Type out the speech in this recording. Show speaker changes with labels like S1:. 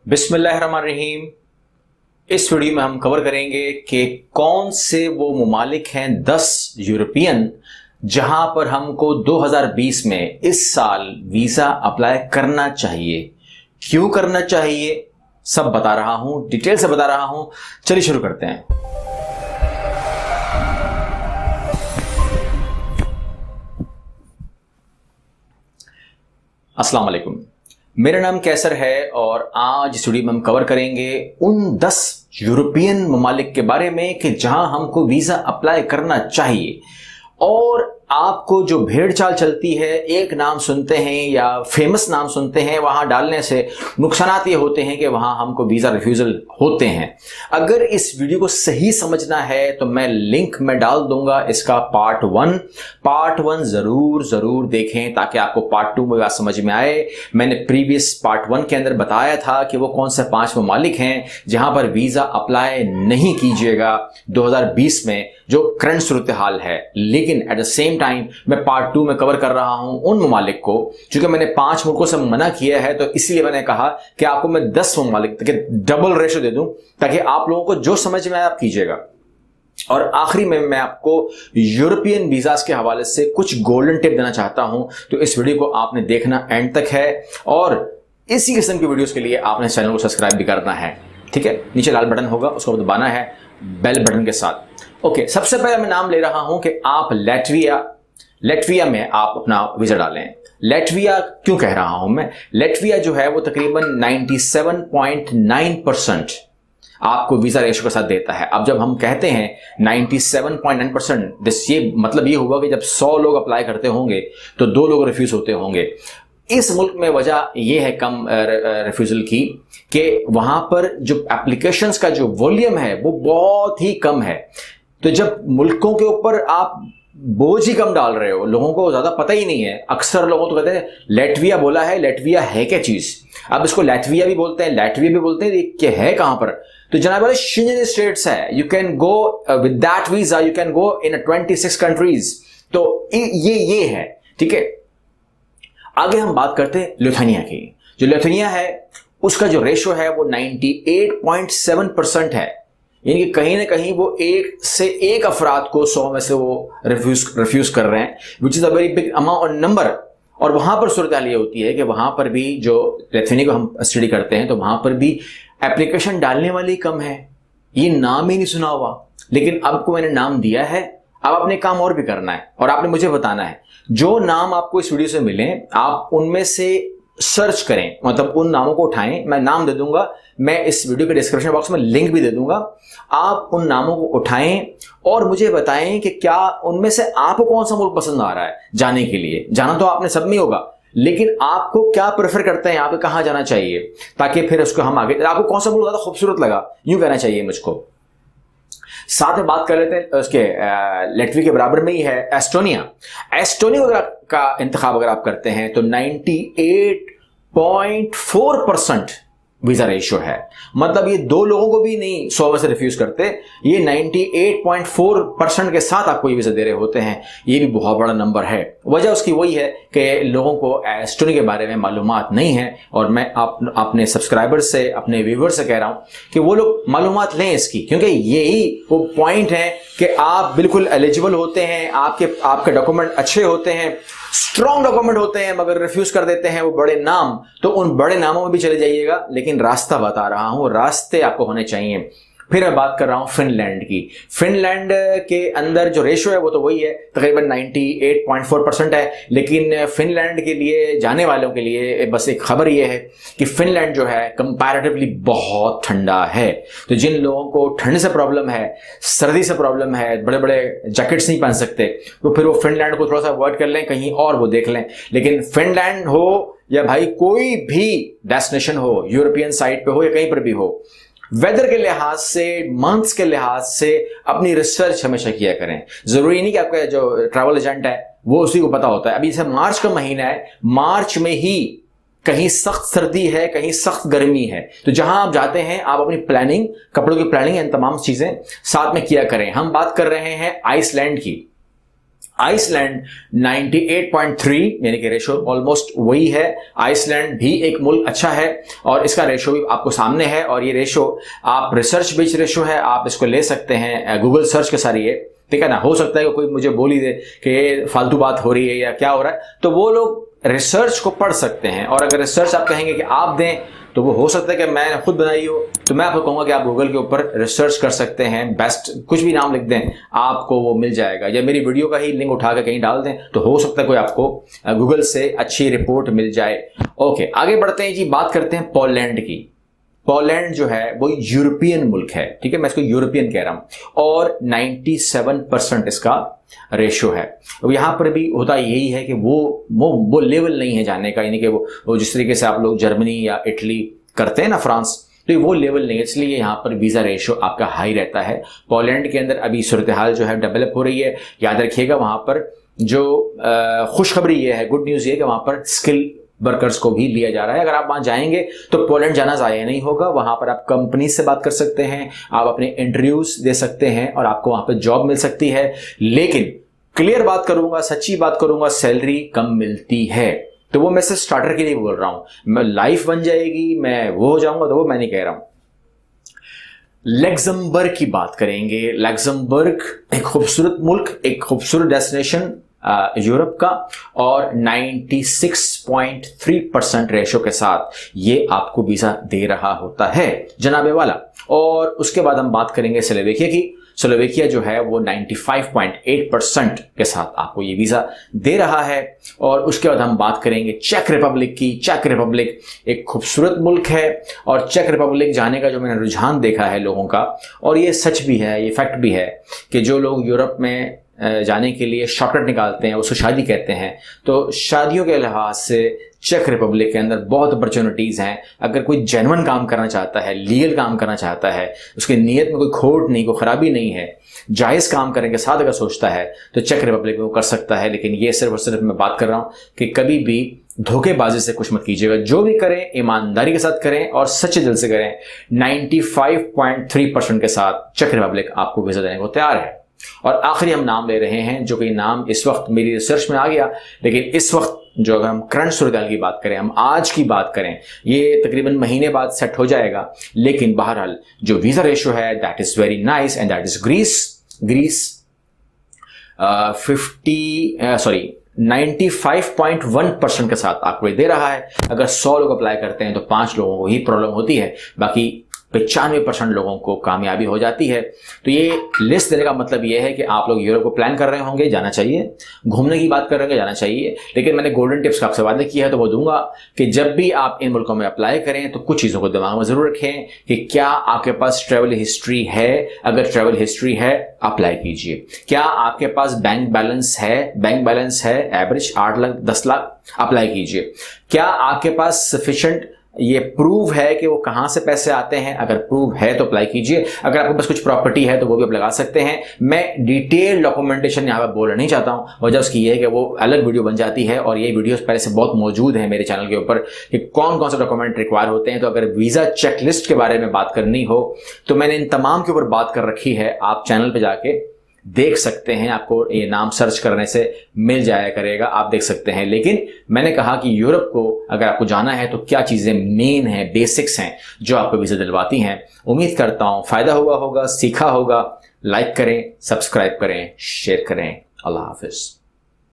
S1: बिस्मिल्लाहिर्रहमानिर्रहीम। इस वीडियो में हम कवर करेंगे कि कौन से वो ममालिक हैं 10 यूरोपियन जहां पर हमको 2020 में इस साल वीजा अप्लाई करना चाहिए, क्यों करना चाहिए, सब बता रहा हूं, डिटेल से बता रहा हूं। चलिए शुरू करते हैं। अस्सलाम वालेकुम, मेरा नाम कैसर है और आज इस वीडियो में हम कवर करेंगे उन 10 यूरोपियन ममालिक के बारे में कि जहां हमको वीजा अप्लाई करना चाहिए। और आपको जो भेड़ चाल चलती है, एक नाम सुनते हैं या फेमस नाम सुनते हैं, वहां डालने से नुकसानात ये होते हैं कि वहां हमको वीजा रिफ्यूजल होते हैं। अगर इस वीडियो को सही समझना है तो मैं लिंक में डाल दूंगा इसका पार्ट 1 जरूर देखें ताकि आपको पार्ट 2 में बात समझ में आए। मैंने प्रीवियस पार्ट 1 के अंदर बताया था कि वो कौन से 5 ममालिक हैं जहां पर वीजा अप्लाई नहीं कीजिएगा 2020 में, जो करंट सूरत हाल है। लेकिन एट द सेम टाइम मैं पार्ट 2 में कवर कर रहा हूं उन ममालिक को, क्योंकि मैंने 5 मुल्कों से मना किया है तो इसलिए मैंने कहा कि आपको मैं 10 ममालिक के डबल रेशो दे दूं ताकि आप लोगों को जो समझ में आए आप कीजिएगा। और आखिरी में मैं आपको यूरोपियन वीजास के हवाले से कुछ गोल्डन टिप देना चाहता हूं, तो इस वीडियो को आपने देखना एंड तक है। और इसी किस्म की वीडियोस के लिए आपने चैनल को सब्सक्राइब भी करना है, ठीक है। नीचे लाल बटन होगा, उसको दबाना है बेल बटन के साथ। ओके, सबसे पहले मैं नाम ले रहा हूं कि आप लेटविया में आप अपना वीजा डालें। लेटविया क्यों कह रहा हूं मैं? लेटविया जो है वो तकरीबन 97.9% आपको वीजा रेशो के साथ देता है। अब जब हम कहते हैं 97.9%, ये मतलब ये हुआ कि जब 100 लोग अप्लाई करते होंगे तो 2 लोग रिफ्यूज होते होंगे। इस मुल्क में वजह यह है कम रिफ्यूजल की कि वहां पर जो एप्लीकेशंस का जो वॉल्यूम है वो बहुत ही कम है। तो जब मुल्कों के ऊपर आप बोझ ही कम डाल रहे हो, लोगों को ज्यादा पता ही नहीं है। अक्सर लोगों तो कहते हैं लेटविया बोला है, लेटविया है क्या चीज? अब इसको लैटविया भी बोलते हैं, लैटविया भी बोलते हैं, कि है कहां पर? तो जनाब वाले शेंजन स्टेट्स है। You can go with that visa, you can go in 26 countries. तो ये है, ठीक है। आगे हम बात करते हैं लिथुआनिया की। जो लिथुआनिया है उसका जो रेशो है वो 98.7% है, यानी कि कहीं ना कहीं वो 1 से 1 अफराद को 100 में से वो रिफ्यूज कर रहे हैं, which is a very big amount number. और वहां पर सूरत हाल ये होती है कि वहां पर भी जो लिथुआनिया को हम स्टडी करते हैं तो वहां पर भी एप्लीकेशन डालने वाले कम है। ये नाम ही नहीं सुना हुआ, लेकिन आपको मैंने नाम दिया है, अब आपने काम और भी करना है और आपने मुझे बताना है। जो नाम आपको इस वीडियो से मिले आप उनमें से सर्च करें, मतलब उन नामों को उठाएं। मैं नाम दे दूंगा, मैं इस वीडियो के डिस्क्रिप्शन बॉक्स में लिंक भी दे दूंगा। आप उन नामों को उठाएं और मुझे बताएं कि क्या उनमें से आपको कौन सा मुल्क पसंद आ रहा है जाने के लिए। जाना तो आपने सब में होगा, लेकिन आपको क्या प्रेफर करते हैं, आप कहां जाना चाहिए, ताकि फिर उसको हम आगे, आपको कौन सा मुल्क ज्यादा खूबसूरत लगा, यूं कहना चाहिए मुझको। साथ में बात कर लेते हैं उसके लेटवी के बराबर में ही है एस्टोनिया का इंतखाब अगर आप करते हैं तो 98.4% वीजा रेशियो है। मतलब ये 2 लोगों को भी नहीं 100 में से रिफ्यूज करते, ये 98.4% के साथ आपको ये वीजा दे रहे होते हैं। ये भी बहुत बड़ा नंबर है। वजह उसकी वही है कि लोगों को एस्टोनिया के बारे में मालूमात नहीं है। और मैं अपने सब्सक्राइबर से, अपने व्यूवर से कह रहा हूं कि वो लोग मालूमात लें इसकी, क्योंकि यही वो पॉइंट है कि आप बिल्कुल एलिजिबल होते हैं, आपके डॉक्यूमेंट अच्छे होते हैं, स्ट्रॉन्ग डॉक्यूमेंट होते हैं, मगर रिफ्यूज कर देते हैं वो बड़े नाम। तो उन बड़े नामों में भी चले जाइएगा, लेकिन रास्ता बता रहा हूं, रास्ते आपको होने चाहिए। फिर मैं बात कर रहा हूं फिनलैंड की। फिनलैंड के अंदर जो रेशो है वो तो वही है, तकरीबन 98.4% है। लेकिन फिनलैंड के लिए जाने वालों के लिए बस एक खबर ये है कि फिनलैंड जो है कंपैरेटिवली बहुत ठंडा है। तो जिन लोगों को ठंड से प्रॉब्लम है, सर्दी से प्रॉब्लम है, बड़े बड़े जैकेट्स नहीं पहन सकते, तो फिर वो फिनलैंड को थोड़ा सा अवॉइड कर लें, कहीं और वो देख लें। लेकिन फिनलैंड हो या भाई कोई भी डेस्टिनेशन हो, यूरोपियन साइड पे हो या कहीं पर भी हो, वेदर के लिहाज से, मंथ्स के लिहाज से अपनी रिसर्च हमेशा किया करें। जरूरी नहीं कि आपका जो ट्रैवल एजेंट है वो उसी को पता होता है। अभी जैसे मार्च का महीना है, मार्च में ही कहीं सख्त सर्दी है, कहीं सख्त गर्मी है, तो जहां आप जाते हैं आप अपनी प्लानिंग, कपड़ों की प्लानिंग, इन तमाम चीजें साथ में किया करें। हम बात कर रहे हैं आइसलैंड की। आइसलैंड 98.3 यानी कि रेशो ऑलमोस्ट वही है। आइसलैंड भी एक मुल्क अच्छा है और इसका रेशो भी आपको सामने है, और ये रेशो आप रिसर्च बेस्ड रेशो है, आप इसको ले सकते हैं गूगल सर्च के साथ, ठीक है ना। हो सकता है कि कोई मुझे बोल ही दे कि ये फालतू बात हो रही है या क्या हो रहा है, तो वो लोग रिसर्च को पढ़ सकते हैं, और अगर रिसर्च आप कहेंगे कि आप दें तो वो हो सकता है कि मैं खुद बनाई हो, तो मैं आपको कहूंगा कि आप गूगल के ऊपर रिसर्च कर सकते हैं, बेस्ट कुछ भी नाम लिख दें आपको वो मिल जाएगा, या मेरी वीडियो का ही लिंक उठा के कहीं डाल दें तो हो सकता है कोई आपको गूगल से अच्छी रिपोर्ट मिल जाए। ओके, आगे बढ़ते हैं जी, बात करते हैं पोलैंड की। पोलैंड जो है वो यूरोपियन मुल्क है, ठीक है, मैं इसको यूरोपियन कह रहा हूं, और 97% इसका रेशो है। अब यहां पर भी होता यही है कि वो लेवल नहीं है जाने का, यानी कि वो जिस तरीके से आप लोग जर्मनी या इटली करते हैं ना, फ्रांस, तो वो लेवल नहीं है, इसलिए यहाँ पर वीज़ा रेशो आपका हाई रहता है। पोलैंड के अंदर अभी सूरत हाल जो है डेवलप हो रही है। याद रखिएगा वहाँ पर जो खुशखबरी ये है, गुड न्यूज़ ये है कि वहाँ पर स्किल वर्कर्स को भी लिया जा रहा है। अगर आप वहाँ जाएंगे तो पोलैंड जाना ज़ाया नहीं होगा, वहाँ पर आप कंपनी से बात कर सकते हैं, आप अपने इंटरव्यूज दे सकते हैं और आपको वहाँ पर जॉब मिल सकती है। लेकिन क्लियर बात करूंगा, सच्ची बात करूंगा, सैलरी कम मिलती है। तो वो मैं सिर्फ स्टार्टर के लिए बोल रहा हूं, मैं लाइफ बन जाएगी, मैं वो हो जाऊंगा, तो वो मैं नहीं कह रहा हूं। लग्जमबर्ग की बात करेंगे। लग्जमबर्ग एक खूबसूरत मुल्क, एक खूबसूरत डेस्टिनेशन यूरोप का, और 96.3% रेशो के साथ ये आपको वीजा दे रहा होता है जनाबे वाला। और उसके बाद हम बात करेंगे स्लोवेकिया की। स्लोवेकिया जो है वो 95.8% के साथ आपको ये वीजा दे रहा है। और उसके बाद हम बात करेंगे चेक रिपब्लिक की। चेक रिपब्लिक एक खूबसूरत मुल्क है, और चेक रिपब्लिक जाने का जो मैंने रुझान देखा है लोगों का, और ये सच भी है, ये फैक्ट भी है, कि जो लोग यूरोप में जाने के लिए शॉर्टकट निकालते हैं, उसको शादी कहते हैं, तो शादियों के लिहाज से चेक रिपब्लिक के अंदर बहुत अपॉर्चुनिटीज़ हैं। अगर कोई जेन्युइन काम करना चाहता है, लीगल काम करना चाहता है, उसकी नीयत में कोई खोट नहीं, कोई खराबी नहीं है, जायज़ काम करने के साथ अगर सोचता है, तो चेक रिपब्लिक में वो कर सकता है। लेकिन ये सिर्फ और सिर्फ मैं बात कर रहा हूँ कि कभी भी धोखेबाजी से कुछ मत कीजिएगा, जो भी करें ईमानदारी के साथ करें और सच्चे दिल से करें। 95.3% के साथ चेक रिपब्लिक आपको वीज़ा देने को तैयार है। और आखिरी हम नाम ले रहे हैं, जो कि नाम इस वक्त मेरी रिसर्च में आ गया, लेकिन इस वक्त जो अगर हम करंट सूरत की बात करें, हम आज की बात करें, ये तकरीबन महीने बाद सेट हो जाएगा। लेकिन बहरहाल जो वीज़ा रेशो है that is very nice, and that is Greece 95.1% के साथ आपको दे रहा है। अगर 100 लोग अप्लाई करते हैं तो 5 लोगों को ही प्रॉब्लम होती है, बाकी 95% लोगों को कामयाबी हो जाती है। तो ये लिस्ट देने का मतलब ये है कि आप लोग यूरोप को प्लान कर रहे होंगे, जाना चाहिए, घूमने की बात कर रहे होंगे, जाना चाहिए। लेकिन मैंने गोल्डन टिप्स का आपसे वादा किया है, तो वो दूंगा कि जब भी आप इन मुल्कों में अप्लाई करें तो कुछ चीज़ों को दिमाग में ज़रूर रखें कि क्या आपके पास ट्रैवल हिस्ट्री है। अगर ट्रैवल हिस्ट्री है, अप्लाई कीजिए। क्या आपके पास बैंक बैलेंस है? बैंक बैलेंस है एवरेज 8 लाख 10 लाख, अप्लाई कीजिए। क्या आपके पास सफिशिएंट ये प्रूव है कि वो कहां से पैसे आते हैं? अगर प्रूव है तो अप्लाई कीजिए। अगर आपके पास कुछ प्रॉपर्टी है तो वो भी आप लगा सकते हैं। मैं डिटेल डॉक्यूमेंटेशन यहाँ पर बोलना नहीं चाहता हूँ, वजह उसकी ये है कि वो अलग वीडियो बन जाती है, और ये वीडियोस पहले से बहुत मौजूद है मेरे चैनल के ऊपर कि कौन कौन से डॉक्यूमेंट रिक्वायर होते हैं। तो अगर वीज़ा चेकलिस्ट के बारे में बात करनी हो तो मैंने इन तमाम के ऊपर बात कर रखी है, आप चैनल पर जाके देख सकते हैं, आपको ये नाम सर्च करने से मिल जाया करेगा, आप देख सकते हैं। लेकिन मैंने कहा कि यूरोप को अगर आपको जाना है तो क्या चीज़ें मेन हैं, बेसिक्स हैं जो आपको वीज़ा दिलवाती हैं। उम्मीद करता हूँ फ़ायदा हुआ होगा, सीखा होगा। लाइक करें, सब्सक्राइब करें, शेयर करें। अल्लाह हाफिज़।